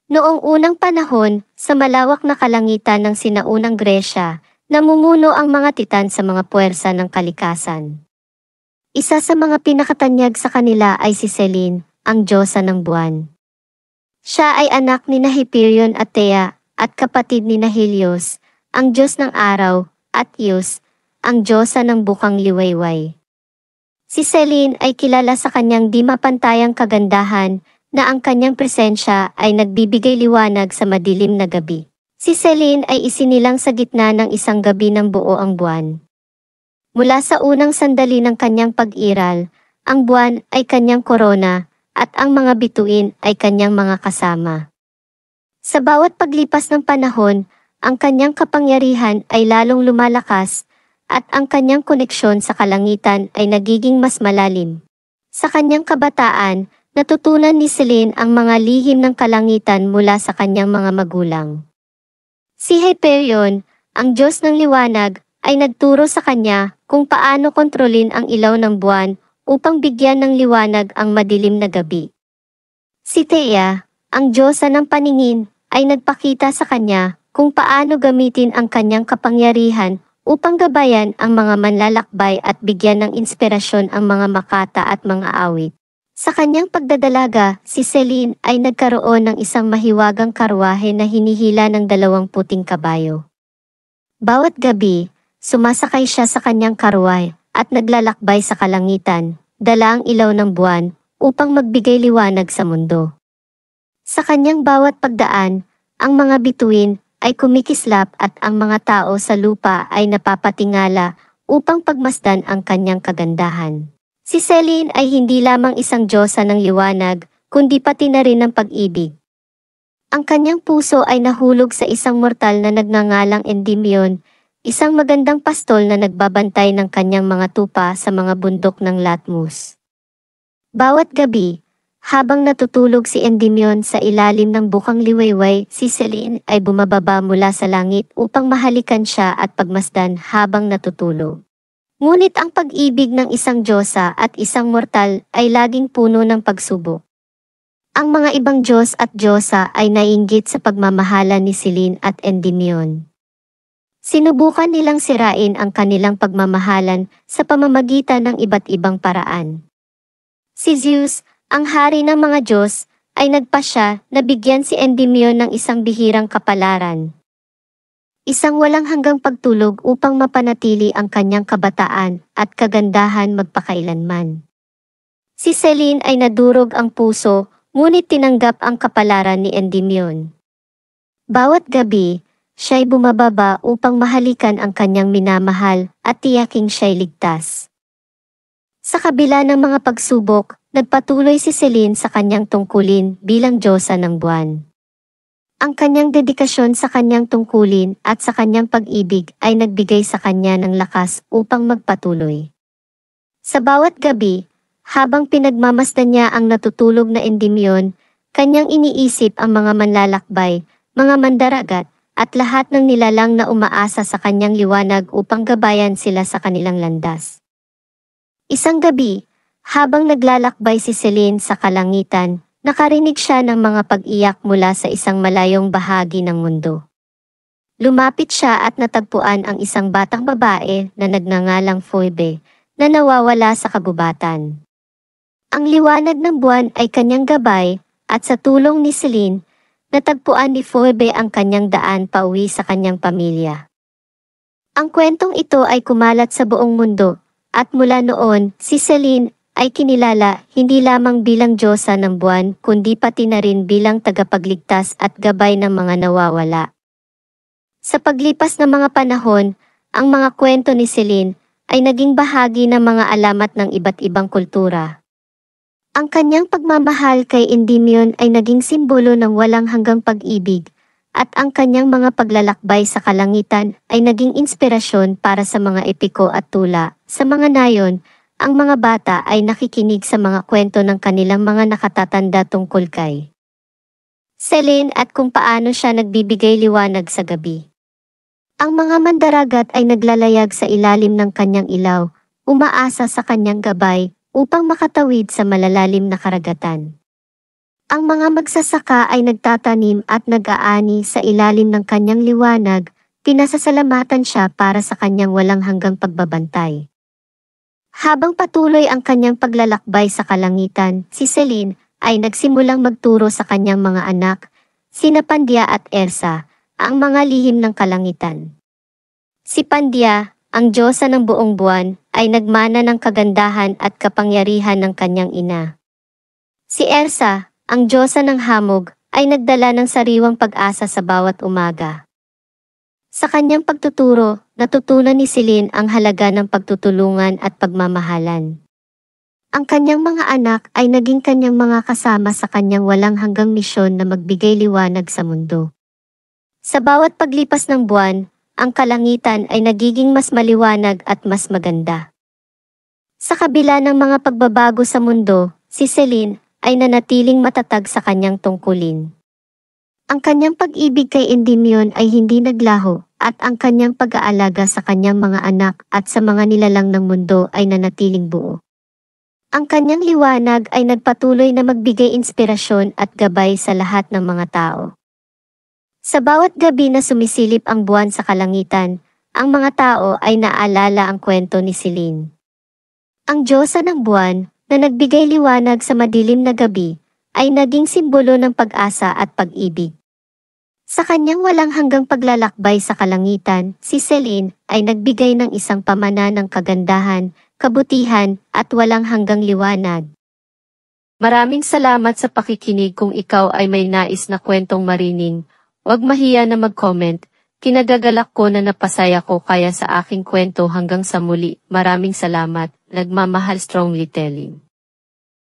Noong unang panahon, sa malawak na kalangitan ng sinaunang Gresya, namumuno ang mga titan sa mga puwersa ng kalikasan. Isa sa mga pinakatanyag sa kanila ay si Selene, ang diyosa ng buwan. Siya ay anak ni Hyperion at Thea, at kapatid ni Helios, ang diyos ng araw, at Eos, ang diyosa ng bukang liwayway. Si Selene ay kilala sa kanyang di mapantayang kagandahan, na ang kanyang presensya ay nagbibigay liwanag sa madilim na gabi. Si Selene ay isinilang sa gitna ng isang gabi ng buo ang buwan. Mula sa unang sandali ng kanyang pag-iral, ang buwan ay kanyang korona, at ang mga bituin ay kanyang mga kasama. Sa bawat paglipas ng panahon, ang kanyang kapangyarihan ay lalong lumalakas, at ang kanyang koneksyon sa kalangitan ay nagiging mas malalim. Sa kanyang kabataan, natutunan ni Selene ang mga lihim ng kalangitan mula sa kanyang mga magulang. Si Hyperion, ang diyos ng liwanag, ay nagturo sa kanya kung paano kontrolin ang ilaw ng buwan upang bigyan ng liwanag ang madilim na gabi. Si Thea, ang diyosa ng paningin, ay nagpakita sa kanya kung paano gamitin ang kanyang kapangyarihan upang gabayan ang mga manlalakbay at bigyan ng inspirasyon ang mga makata at mga awit. Sa kanyang pagdadalaga, si Selene ay nagkaroon ng isang mahiwagang karwahe na hinihila ng 2 puting kabayo. Bawat gabi, sumasakay siya sa kanyang karwahe at naglalakbay sa kalangitan, dala ang ilaw ng buwan upang magbigay liwanag sa mundo. Sa kanyang bawat pagdaan, ang mga bituin ay kumikislap at ang mga tao sa lupa ay napapatingala upang pagmasdan ang kanyang kagandahan. Si Selene ay hindi lamang isang diyosa ng liwanag, kundi pati na rin ng pag-ibig. Ang kanyang puso ay nahulog sa isang mortal na nagngangalang Endymion, isang magandang pastol na nagbabantay ng kanyang mga tupa sa mga bundok ng Latmus. Bawat gabi, habang natutulog si Endymion sa ilalim ng bukang liwayway, si Selene ay bumababa mula sa langit upang mahalikan siya at pagmasdan habang natutulog. Ngunit ang pag-ibig ng isang diyosa at isang mortal ay laging puno ng pagsubok. Ang mga ibang diyos at diyosa ay naiinggit sa pagmamahalan ni Selene at Endymion. Sinubukan nilang sirain ang kanilang pagmamahalan sa pamamagitan ng iba't ibang paraan. Si Zeus, ang hari ng mga Diyos, ay nagpasya na bigyan si Endymion ng isang bihirang kapalaran. Isang walang hanggang pagtulog upang mapanatili ang kanyang kabataan at kagandahan magpakailanman. Si Selene ay nadurog ang puso, ngunit tinanggap ang kapalaran ni Endymion. Bawat gabi, siya'y bumababa upang mahalikan ang kanyang minamahal at tiyaking siya'y ligtas. Sa kabila ng mga pagsubok, nagpatuloy si Selene sa kanyang tungkulin bilang diyosa ng buwan. Ang kanyang dedikasyon sa kanyang tungkulin at sa kanyang pag-ibig ay nagbigay sa kanya ng lakas upang magpatuloy. Sa bawat gabi, habang pinagmamasdan niya ang natutulog na Endymion, kanyang iniisip ang mga manlalakbay, mga mandaragat, at lahat ng nilalang na umaasa sa kanyang liwanag upang gabayan sila sa kanilang landas. Isang gabi, habang naglalakbay si Selene sa kalangitan, nakarinig siya ng mga pag-iyak mula sa isang malayong bahagi ng mundo. Lumapit siya at natagpuan ang isang batang babae na nagngangalang Phoebe, na nawawala sa kagubatan. Ang liwanag ng buwan ay kanyang gabay, at sa tulong ni Selene, natagpuan ni Phoebe ang kanyang daan pauwi sa kanyang pamilya. Ang kwentong ito ay kumalat sa buong mundo, at mula noon, si Selene ay kinilala hindi lamang bilang diyosa ng buwan kundi pati na rin bilang tagapagligtas at gabay ng mga nawawala. Sa paglipas ng mga panahon, ang mga kwento ni Selene ay naging bahagi ng mga alamat ng iba't ibang kultura. Ang kanyang pagmamahal kay Endymion ay naging simbolo ng walang hanggang pag-ibig, at ang kanyang mga paglalakbay sa kalangitan ay naging inspirasyon para sa mga epiko at tula. Sa mga nayon, ang mga bata ay nakikinig sa mga kwento ng kanilang mga nakatatanda tungkol kay Selene at kung paano siya nagbibigay liwanag sa gabi. Ang mga mandaragat ay naglalayag sa ilalim ng kanyang ilaw, umaasa sa kanyang gabay upang makatawid sa malalalim na karagatan. Ang mga magsasaka ay nagtatanim at nag-aani sa ilalim ng kanyang liwanag, pinasasalamatan siya para sa kanyang walang hanggang pagbabantay. Habang patuloy ang kanyang paglalakbay sa kalangitan, si Celine ay nagsimulang magturo sa kanyang mga anak, sina Pandya at Ersa, ang mga lihim ng kalangitan. Si Pandya, ang diyosa ng buong buwan, ay nagmana ng kagandahan at kapangyarihan ng kanyang ina. Si Ersa, ang diyosa ng hamog, ay nagdala ng sariwang pag-asa sa bawat umaga. Sa kanyang pagtuturo, natutunan ni Celine ang halaga ng pagtutulungan at pagmamahalan. Ang kanyang mga anak ay naging kanyang mga kasama sa kanyang walang hanggang misyon na magbigay liwanag sa mundo. Sa bawat paglipas ng buwan, ang kalangitan ay nagiging mas maliwanag at mas maganda. Sa kabila ng mga pagbabago sa mundo, si Celine ay nanatiling matatag sa kanyang tungkulin. Ang kanyang pag-ibig kay Endymion ay hindi naglaho, at ang kanyang pag-aalaga sa kanyang mga anak at sa mga nilalang ng mundo ay nanatiling buo. Ang kanyang liwanag ay nagpatuloy na magbigay inspirasyon at gabay sa lahat ng mga tao. Sa bawat gabi na sumisilip ang buwan sa kalangitan, ang mga tao ay naalala ang kwento ni Celine. Ang diyosa ng buwan, na nagbigay liwanag sa madilim na gabi, ay naging simbolo ng pag-asa at pag-ibig. Sa kanyang walang hanggang paglalakbay sa kalangitan, si Celine ay nagbigay ng isang pamana ng kagandahan, kabutihan, at walang hanggang liwanag. Maraming salamat sa pakikinig. Kung ikaw ay may nais na kwentong marinig, huwag mahiya na mag-comment. Kinagagalak ko na napasaya ko kaya sa aking kwento. Hanggang sa muli, maraming salamat. Nagmamahal, Strongly Telling.